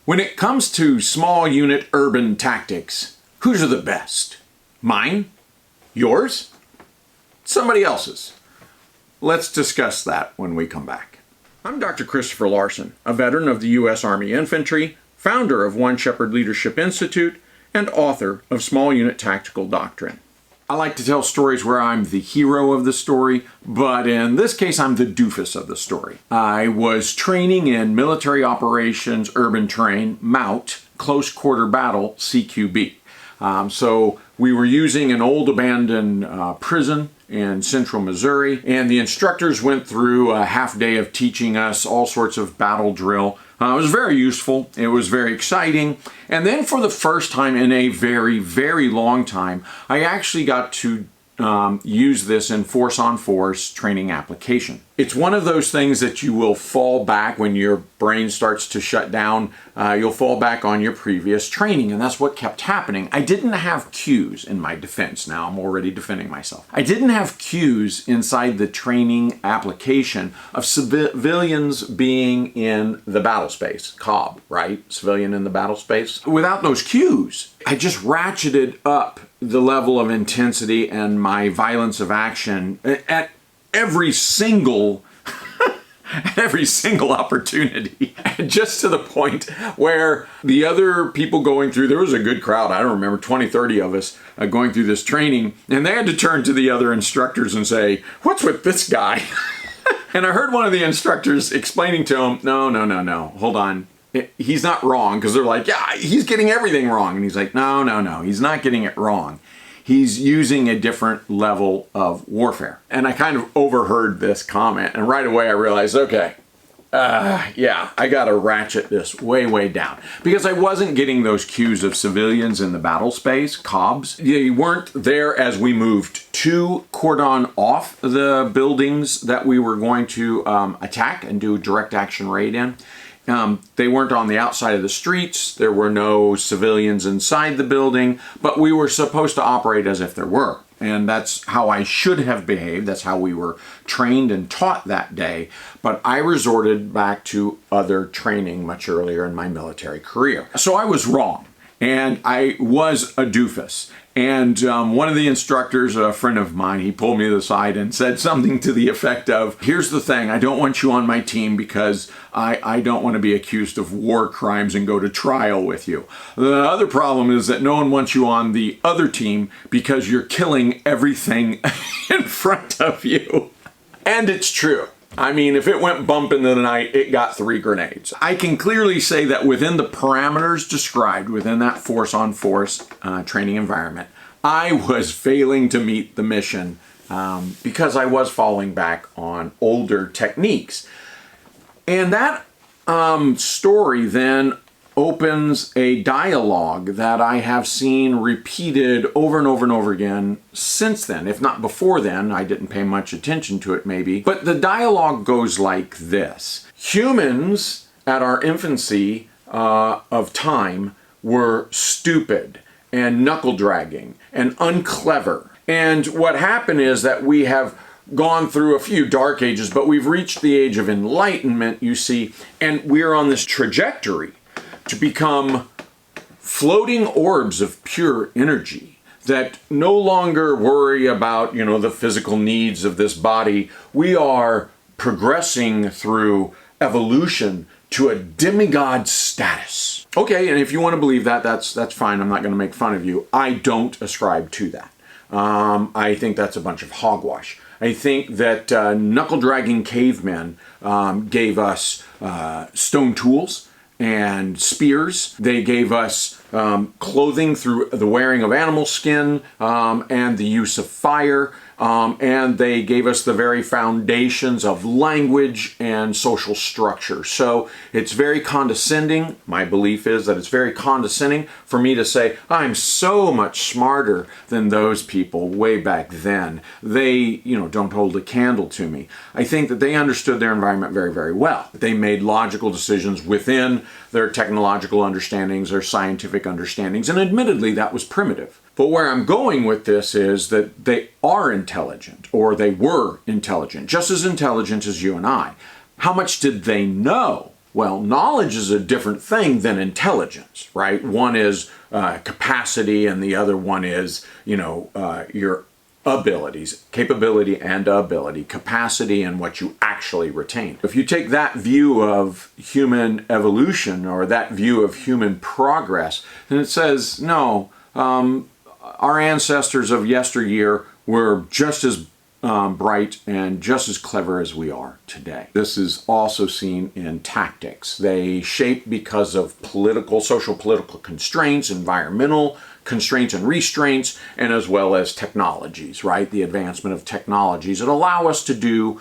When it comes to small unit urban tactics, whose are the best? Mine? Yours? Somebody else's? Let's discuss that when we come back. I'm Dr. Christopher Larsen, a veteran of the U.S. Army Infantry, founder of One Shepherd Leadership Institute, and author of Small Unit Tactical Doctrine. I like to tell stories where I'm the hero of the story, but in this case, I'm the doofus of the story. I was training in Military Operations Urban Terrain, MOUT, Close Quarter Battle, CQB. So we were using an old abandoned prison in central Missouri, and the instructors went through a half day of teaching us all sorts of battle drill. It was very useful. It was very exciting. And then for the first time in a very, very long time, I actually got to use this in force-on-force training application. It's one of those things that you will fall back when your brain starts to shut down. You'll fall back on your previous training, and that's what kept happening. I didn't have cues in my defense. Now I'm already defending myself. I didn't have cues inside the training application of civilians being in the battle space. COB, right? Civilian in the battle space. Without those cues, I just ratcheted up the level of intensity and my violence of action at every single opportunity, just to the point where the other people going through, there was a good crowd, I don't remember, 20, 30 of us going through this training, and they had to turn to the other instructors and say, "What's with this guy?" And I heard one of the instructors explaining to him, no, hold on. He's not wrong, because they're like, yeah, he's getting everything wrong. And he's like, no, he's not getting it wrong. He's using a different level of warfare. And I kind of overheard this comment, and right away I realized, okay, yeah, I gotta ratchet this way, way down. Because I wasn't getting those cues of civilians in the battle space, COBs. They weren't there as we moved to cordon off the buildings that we were going to attack and do direct action raid in. They weren't on the outside of the streets. There were no civilians inside the building, but we were supposed to operate as if there were. And that's how I should have behaved. That's how we were trained and taught that day. But I resorted back to other training much earlier in my military career. So I was wrong, and I was a doofus. And one of the instructors, a friend of mine, he pulled me to the side and said something to the effect of, "Here's the thing, I don't want you on my team because I don't want to be accused of war crimes and go to trial with you. The other problem is that no one wants you on the other team because you're killing everything in front of you." And it's true. I mean, if it went bump into the night, it got 3 grenades. I can clearly say that within the parameters described within that force-on-force training environment, I was failing to meet the mission because I was falling back on older techniques. And that story then opens a dialogue that I have seen repeated over and over and over again since then. If not before then, I didn't pay much attention to it maybe. But the dialogue goes like this. Humans at our infancy of time were stupid and knuckle-dragging and unclever. And what happened is that we have gone through a few dark ages, but we've reached the age of enlightenment, you see, and we're on this trajectory to become floating orbs of pure energy that no longer worry about, the physical needs of this body. We are progressing through evolution to a demigod status. Okay, and if you want to believe that, that's fine. I'm not going to make fun of you. I don't ascribe to that. I think that's a bunch of hogwash. I think that knuckle-dragging cavemen gave us stone tools and spears. They gave us clothing through the wearing of animal skin and the use of fire. And they gave us the very foundations of language and social structure. So it's very condescending. My belief is that it's very condescending for me to say, I'm so much smarter than those people way back then. They, don't hold a candle to me. I think that they understood their environment very, very well. They made logical decisions within their technological understandings, their scientific understandings, and admittedly that was primitive. But where I'm going with this is that they are intelligent, or they were intelligent, just as intelligent as you and I. How much did they know? Well, knowledge is a different thing than intelligence, right? One is capacity and the other one is, your abilities, capability and ability, capacity and what you actually retain. If you take that view of human evolution or that view of human progress, then it says, no, our ancestors of yesteryear were just as bright and just as clever as we are today. This is also seen in tactics. They shape because of social political constraints, environmental constraints and restraints, and as well as technologies, right? The advancement of technologies that allow us to do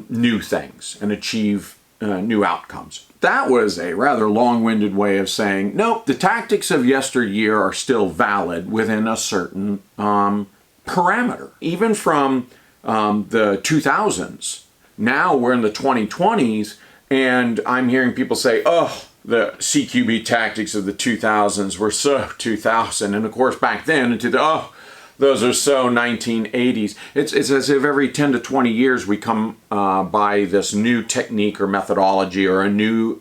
new things and achieve new outcomes. That was a rather long-winded way of saying, nope, the tactics of yesteryear are still valid within a certain parameter. Even from the 2000s, now we're in the 2020s, and I'm hearing people say, oh, the CQB tactics of the 2000s were so 2000, and of course back then, those are so 1980s. It's as if every 10 to 20 years we come by this new technique or methodology or a new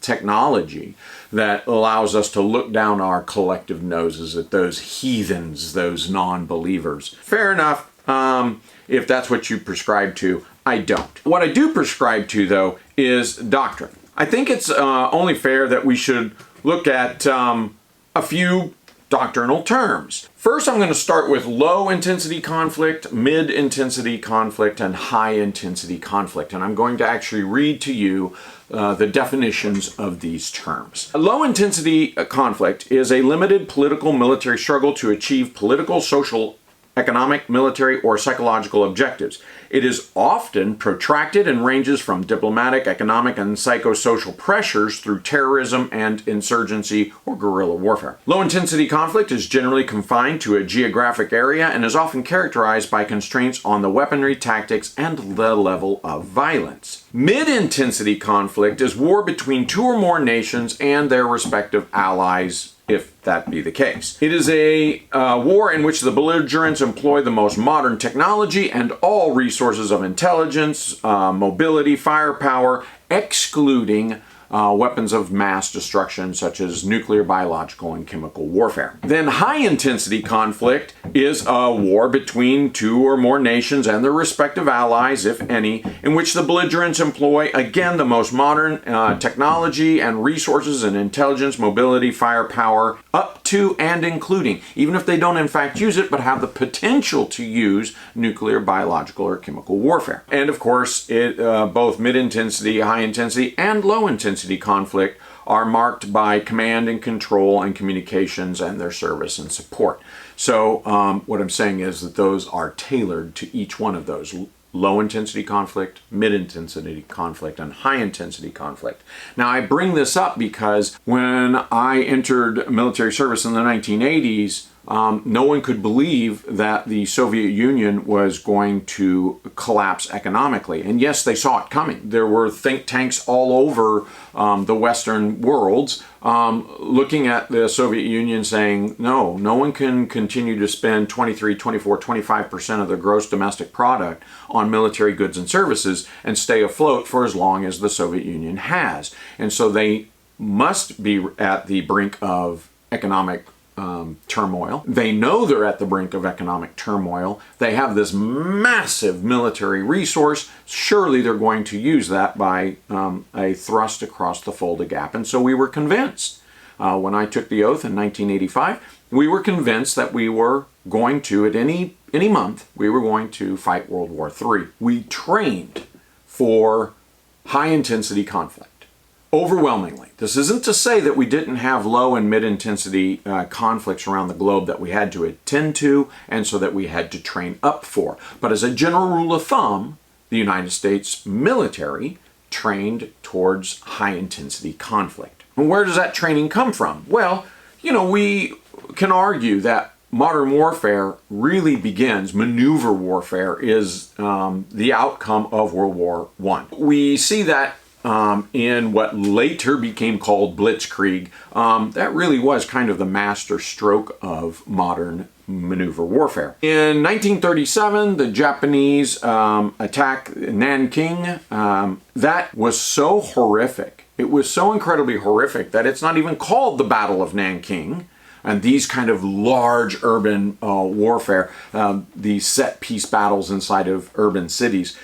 technology that allows us to look down our collective noses at those heathens, those non-believers. Fair enough, if that's what you prescribe to. I don't. What I do prescribe to, though, is doctrine. I think it's only fair that we should look at a few doctrinal terms. First, I'm going to start with low-intensity conflict, mid-intensity conflict, and high-intensity conflict. And I'm going to actually read to you the definitions of these terms. A low-intensity conflict is a limited political military struggle to achieve political, social, economic, military, or psychological objectives. It is often protracted and ranges from diplomatic, economic, and psychosocial pressures through terrorism and insurgency or guerrilla warfare. Low-intensity conflict is generally confined to a geographic area and is often characterized by constraints on the weaponry, tactics, and the level of violence. Mid-intensity conflict is war between two or more nations and their respective allies, if that be the case. It is a war in which the belligerents employ the most modern technology and all resources of intelligence, mobility, firepower, excluding weapons of mass destruction such as nuclear, biological, and chemical warfare. Then high-intensity conflict is a war between two or more nations and their respective allies, if any, in which the belligerents employ, again, the most modern technology and resources and intelligence, mobility, firepower, up to and including, even if they don't in fact use it, but have the potential to use nuclear, biological, or chemical warfare. And of course, both mid-intensity, high-intensity, and low-intensity conflict are marked by command and control and communications and their service and support. So what I'm saying is that those are tailored to each one of those: low-intensity conflict, mid-intensity conflict, and high-intensity conflict. Now, I bring this up because when I entered military service in the 1980s, no one could believe that the Soviet Union was going to collapse economically. And yes, they saw it coming. There were think tanks all over the Western worlds looking at the Soviet Union saying, no one can continue to spend 23, 24, 25% of their gross domestic product on military goods and services and stay afloat for as long as the Soviet Union has. And so they must be at the brink of economic turmoil. They know they're at the brink of economic turmoil. They have this massive military resource. Surely they're going to use that by a thrust across the Fulda Gap. And so we were convinced. When I took the oath in 1985, we were convinced that we were going to, at any month, we were going to fight World War III. We trained for high-intensity conflict. Overwhelmingly. This isn't to say that we didn't have low and mid-intensity conflicts around the globe that we had to attend to and so that we had to train up for. But as a general rule of thumb, the United States military trained towards high-intensity conflict. And where does that training come from? Well, we can argue that modern warfare really begins, maneuver warfare is the outcome of World War I. We see that in what later became called Blitzkrieg. That really was kind of the master stroke of modern maneuver warfare. In 1937, the Japanese attack Nanking. That was so horrific. It was so incredibly horrific that it's not even called the Battle of Nanking. And these kind of large urban warfare, these set-piece battles inside of urban cities,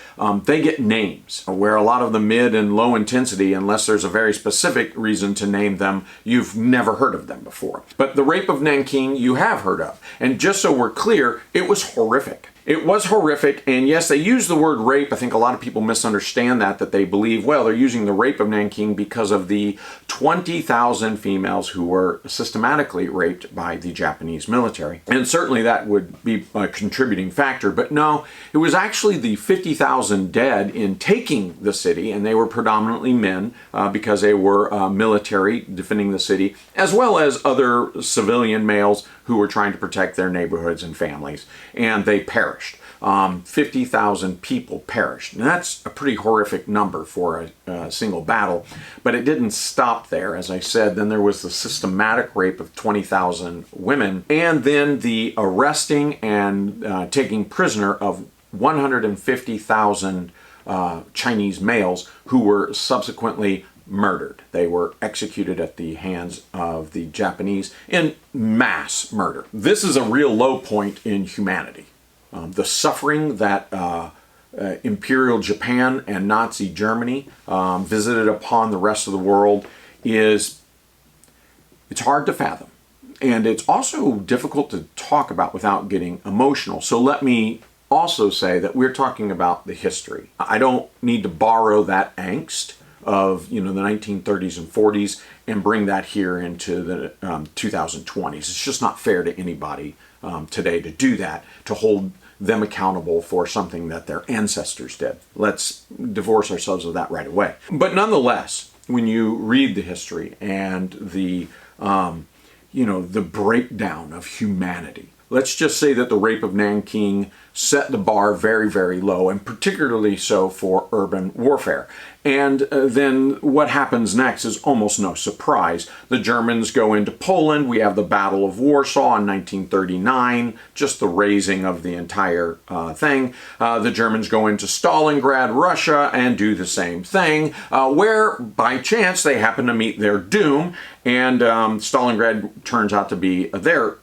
they get names. Where a lot of the mid and low intensity, unless there's a very specific reason to name them, you've never heard of them before. But the Rape of Nanking you have heard of. And just so we're clear, it was horrific. It was horrific, and yes, they use the word rape. I think a lot of people misunderstand that they believe, well, they're using the Rape of Nanking because of the 20,000 females who were systematically raped by the Japanese military. And certainly that would be a contributing factor, but no, it was actually the 50,000 dead in taking the city, and they were predominantly men because they were military defending the city, as well as other civilian males who were trying to protect their neighborhoods and families, and they perished. 50,000 people perished. And that's a pretty horrific number for a single battle, but it didn't stop there. As I said, then there was the systematic rape of 20,000 women, and then the arresting and taking prisoner of 150,000 Chinese males who were subsequently murdered. They were executed at the hands of the Japanese in mass murder. This is a real low point in humanity. The suffering that Imperial Japan and Nazi Germany visited upon the rest of the world it's hard to fathom. And it's also difficult to talk about without getting emotional. So let me also say that we're talking about the history. I don't need to borrow that angst of the 1930s and 40s and bring that here into the 2020s. It's just not fair to anybody today to do that, to hold them accountable for something that their ancestors did. Let's divorce ourselves of that right away. But nonetheless, when you read the history and the breakdown of humanity, let's just say that the Rape of Nanking set the bar very, very low, and particularly so for urban warfare. And then what happens next is almost no surprise. The Germans go into Poland. We have the Battle of Warsaw in 1939, just the razing of the entire thing. The Germans go into Stalingrad, Russia, and do the same thing, where by chance they happen to meet their doom, and Stalingrad turns out to be their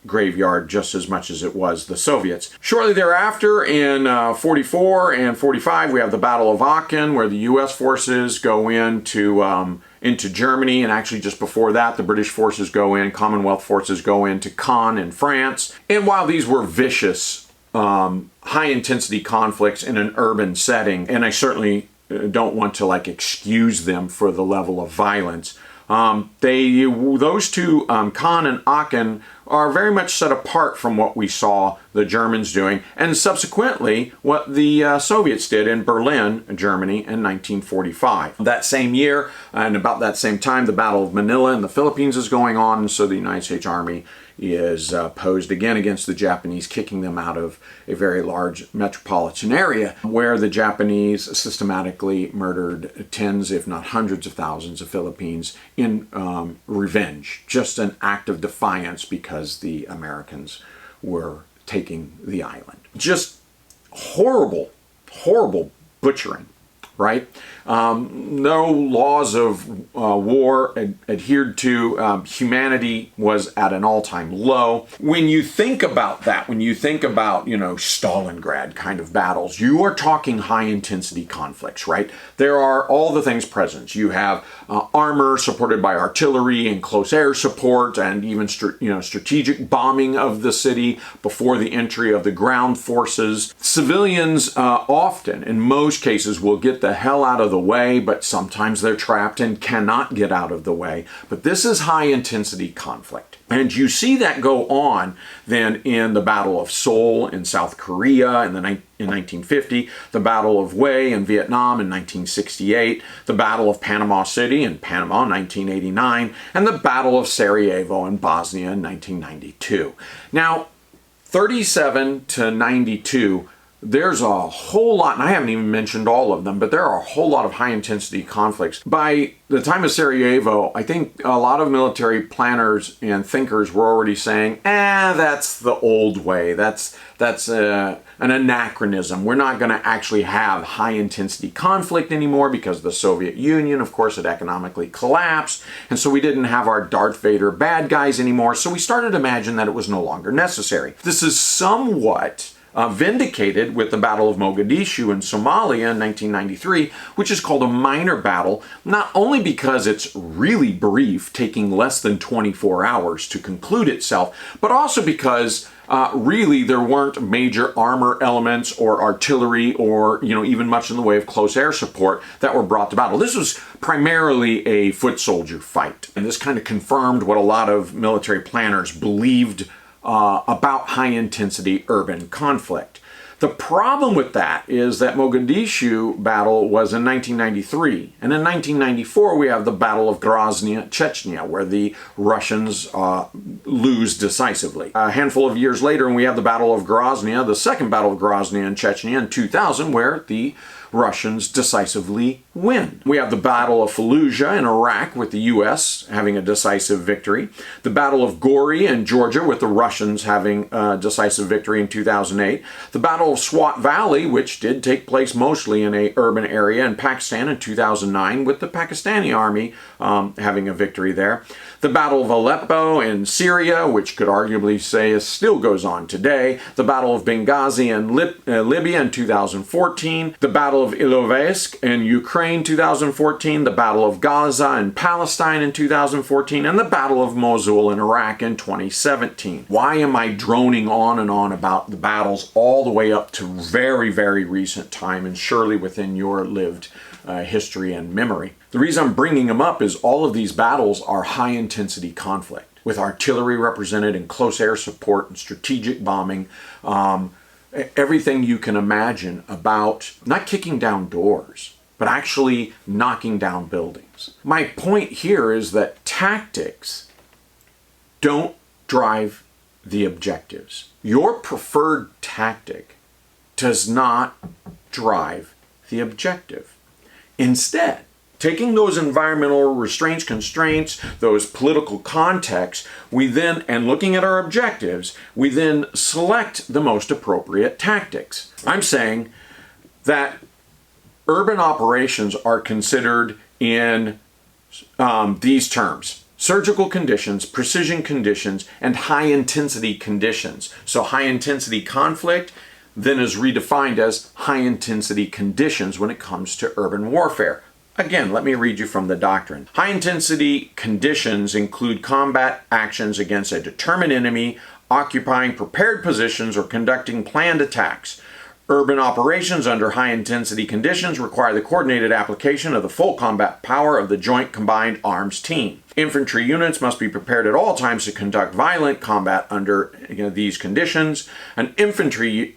graveyard just as much as it was the Soviets. Shortly thereafter, in 44 and 45, we have the Battle of Aachen, where the U.S. forces go into Germany, and actually just before that, the British forces go in, Commonwealth forces go into Caen in France. And while these were vicious, high-intensity conflicts in an urban setting, and I certainly don't want to excuse them for the level of violence, those two, Caen and Aachen, are very much set apart from what we saw the Germans doing, and subsequently what the Soviets did in Berlin, Germany, in 1945. That same year, and about that same time, the Battle of Manila in the Philippines is going on, and so the United States Army is posed again against the Japanese, kicking them out of a very large metropolitan area where the Japanese systematically murdered tens, if not hundreds of thousands of Philippines in revenge. Just an act of defiance because the Americans were taking the island. Just horrible, horrible butchering, right? No laws of war adhered to. Humanity was at an all-time low. When you think about that, when you think about, Stalingrad kind of battles, you are talking high-intensity conflicts, right? There are all the things present. You have armor supported by artillery and close air support, and even strategic bombing of the city before the entry of the ground forces. Civilians often, in most cases, will get the hell out of the way, but sometimes they're trapped and cannot get out of the way. But this is high-intensity conflict. And you see that go on then in the Battle of Seoul in South Korea in 1950, the Battle of Hue in Vietnam in 1968, the Battle of Panama City in Panama in 1989, and the Battle of Sarajevo in Bosnia in 1992. Now, 37 to 92 there's a whole lot, and I haven't even mentioned all of them, but there are a whole lot of high-intensity conflicts. By the time of Sarajevo, I think a lot of military planners and thinkers were already saying, that's the old way. That's an anachronism. We're not going to actually have high-intensity conflict anymore because the Soviet Union, of course, had economically collapsed, and so we didn't have our Darth Vader bad guys anymore, so we started to imagine that it was no longer necessary. This is somewhat vindicated with the Battle of Mogadishu in Somalia in 1993, which is called a minor battle, not only because it's really brief, taking less than 24 hours to conclude itself, but also because really there weren't major armor elements or artillery or even much in the way of close air support that were brought to battle. This was primarily a foot soldier fight, and this kind of confirmed what a lot of military planners believed about high-intensity urban conflict. The problem with that is that Mogadishu battle was in 1993, and in 1994 we have the Battle of Grozny, Chechnya, where the Russians lose decisively. A handful of years later, and we have the Battle of Grozny, the second Battle of Grozny in Chechnya in 2000, where the Russians decisively win. We have the Battle of Fallujah in Iraq with the U.S. having a decisive victory. The Battle of Gori in Georgia with the Russians having a decisive victory in 2008. The Battle of Swat Valley, which did take place mostly in an urban area in Pakistan in 2009 with the Pakistani army having a victory there. The Battle of Aleppo in Syria, which could arguably say still goes on today. The Battle of Benghazi in Libya in 2014. The Battle of Ilovaisk in Ukraine 2014. The Battle of Gaza in Palestine in 2014. And the Battle of Mosul in Iraq in 2017. Why am I droning on and on about the battles all the way up to very, very recent time, and surely within your lived history and memory? The reason I'm bringing them up is all of these battles are high-intensity conflict, with artillery represented in close air support and strategic bombing, everything you can imagine about not kicking down doors, but actually knocking down buildings. My point here is that tactics don't drive the objectives. Your preferred tactic does not drive the objective. Instead, taking those environmental constraints, those political contexts, and looking at our objectives, we then select the most appropriate tactics. I'm saying that urban operations are considered in these terms: surgical conditions, precision conditions, and high-intensity conditions. So high-intensity conflict then is redefined as high-intensity conditions when it comes to urban warfare. Again, let me read you from the doctrine. High-intensity conditions include combat actions against a determined enemy, occupying prepared positions, or conducting planned attacks. Urban operations under high-intensity conditions require the coordinated application of the full combat power of the Joint Combined Arms Team. Infantry units must be prepared at all times to conduct violent combat under these conditions. An infantry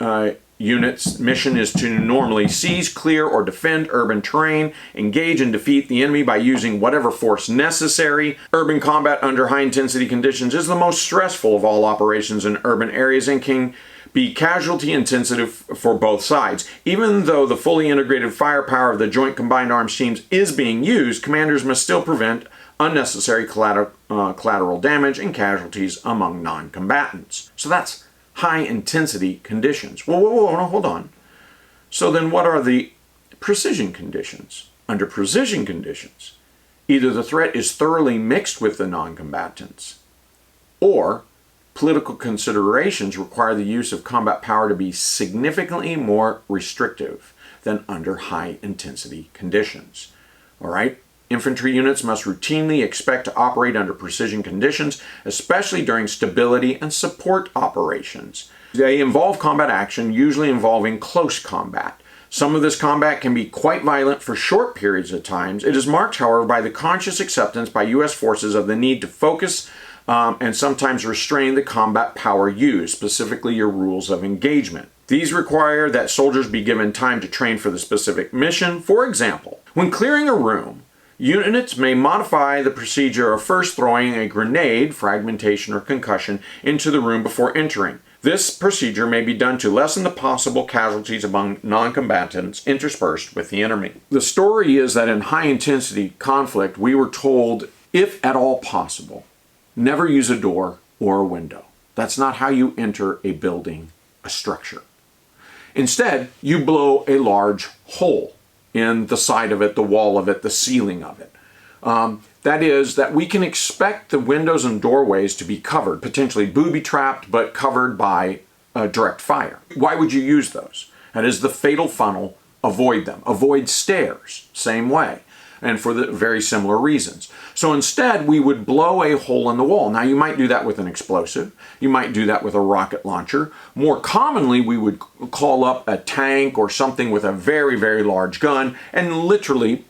unit's mission is to normally seize, clear, or defend urban terrain, engage and defeat the enemy by using whatever force necessary. Urban combat under high-intensity conditions is the most stressful of all operations in urban areas and can be casualty intensive for both sides. Even though the fully integrated firepower of the Joint Combined Arms Teams is being used, commanders must still prevent unnecessary collateral damage and casualties among non-combatants. So that's high-intensity conditions. Whoa, hold on. So then what are the precision conditions? Under precision conditions, either the threat is thoroughly mixed with the non-combatants, or political considerations require the use of combat power to be significantly more restrictive than under high-intensity conditions. All right? Infantry units must routinely expect to operate under precision conditions, especially during stability and support operations. They involve combat action, usually involving close combat. Some of this combat can be quite violent for short periods of time. It is marked, however, by the conscious acceptance by U.S. forces of the need to focus and sometimes restrain the combat power used, specifically your rules of engagement. These require that soldiers be given time to train for the specific mission. For example, when clearing a room, units may modify the procedure of first throwing a grenade, fragmentation, or concussion into the room before entering. This procedure may be done to lessen the possible casualties among non-combatants interspersed with the enemy. The story is that in high-intensity conflict, we were told, if at all possible, never use a door or a window. That's not how you enter a building, a structure. Instead, you blow a large hole in the side of it, the wall of it, the ceiling of it. That is, that we can expect the windows and doorways to be covered, potentially booby-trapped, but covered by direct fire. Why would you use those? That is the fatal funnel. Avoid them. Avoid stairs, same way, and for the very similar reasons. So instead, we would blow a hole in the wall. Now, you might do that with an explosive. You might do that with a rocket launcher. More commonly, we would call up a tank or something with a very, very large gun and literally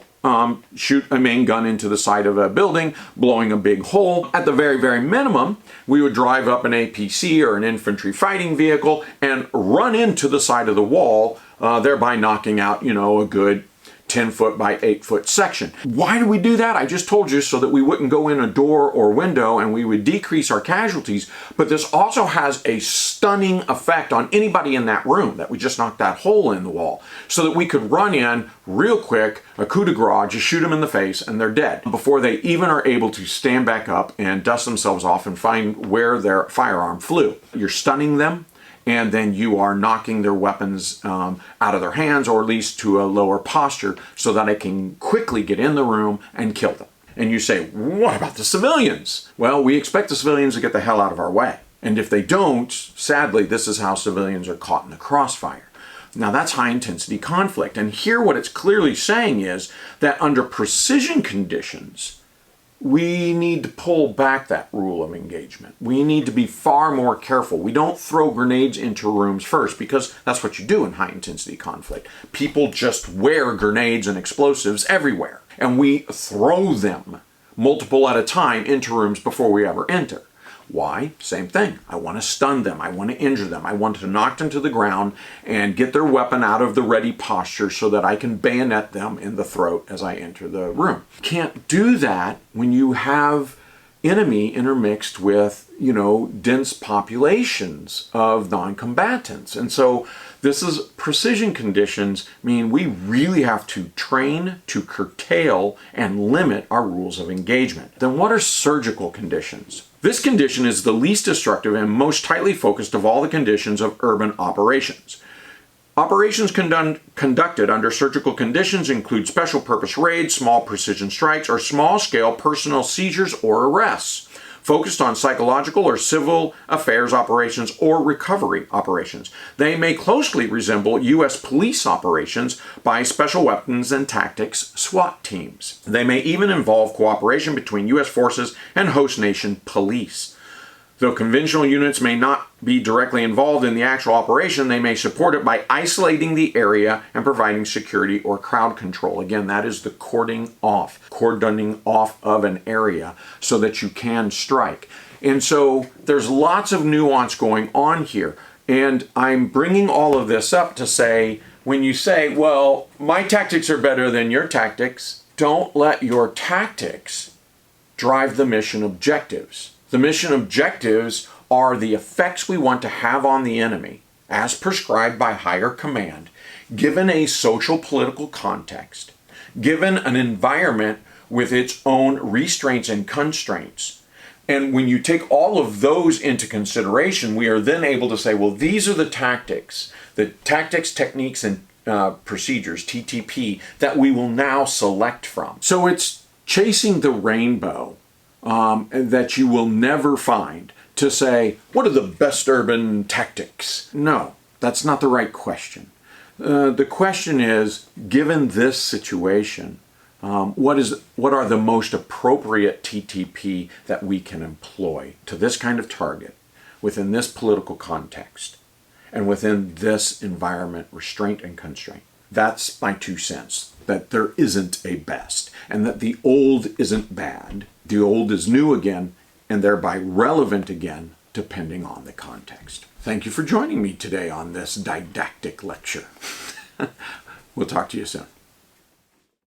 shoot a main gun into the side of a building, blowing a big hole. At the very, very minimum, we would drive up an APC or an infantry fighting vehicle and run into the side of the wall, thereby knocking out, a good 10-foot by 8-foot section. Why do we do that? I just told you, so that we wouldn't go in a door or window and we would decrease our casualties. But this also has a stunning effect on anybody in that room that we just knocked that hole in the wall, so that we could run in real quick, a coup de grace, just shoot them in the face and they're dead before they even are able to stand back up and dust themselves off and find where their firearm flew. You're stunning them, and then you are knocking their weapons out of their hands, or at least to a lower posture, so that I can quickly get in the room and kill them. And you say, what about the civilians? Well, we expect the civilians to get the hell out of our way. And if they don't, sadly, this is how civilians are caught in the crossfire. Now, that's high-intensity conflict. And here what it's clearly saying is that under precision conditions, we need to pull back that rule of engagement. We need to be far more careful. We don't throw grenades into rooms first, because that's what you do in high-intensity conflict. People just wear grenades and explosives everywhere, and we throw them multiple at a time into rooms before we ever enter. Why? Same thing. I want to stun them. I want to injure them. I want to knock them to the ground and get their weapon out of the ready posture so that I can bayonet them in the throat as I enter the room. Can't do that when you have enemy intermixed with, dense populations of non-combatants. And so this is precision conditions mean we really have to train to curtail and limit our rules of engagement. Then what are surgical conditions? This condition is the least destructive and most tightly focused of all the conditions of urban operations. Operations conducted under surgical conditions include special purpose raids, small precision strikes, or small-scale personal seizures or arrests, focused on psychological or civil affairs operations or recovery operations. They may closely resemble U.S. police operations by special weapons and tactics SWAT teams. They may even involve cooperation between U.S. forces and host nation police. Though conventional units may not be directly involved in the actual operation, they may support it by isolating the area and providing security or crowd control. Again, that is the cordoning off of an area so that you can strike. And so there's lots of nuance going on here. And I'm bringing all of this up to say, when you say, well, my tactics are better than your tactics, don't let your tactics drive the mission objectives. The mission objectives are the effects we want to have on the enemy, as prescribed by higher command, given a social political context, given an environment with its own restraints and constraints. And when you take all of those into consideration, we are then able to say, well, these are the tactics, techniques, and procedures, TTP, that we will now select from. So it's chasing the rainbow that you will never find to say, what are the best urban tactics? No, that's not the right question. The question is, given this situation, what are the most appropriate TTP that we can employ to this kind of target within this political context and within this environment, restraint and constraint? That's my 2 cents, that there isn't a best, and that the old isn't bad. The old is new again, and thereby relevant again, depending on the context. Thank you for joining me today on this didactic lecture. We'll talk to you soon.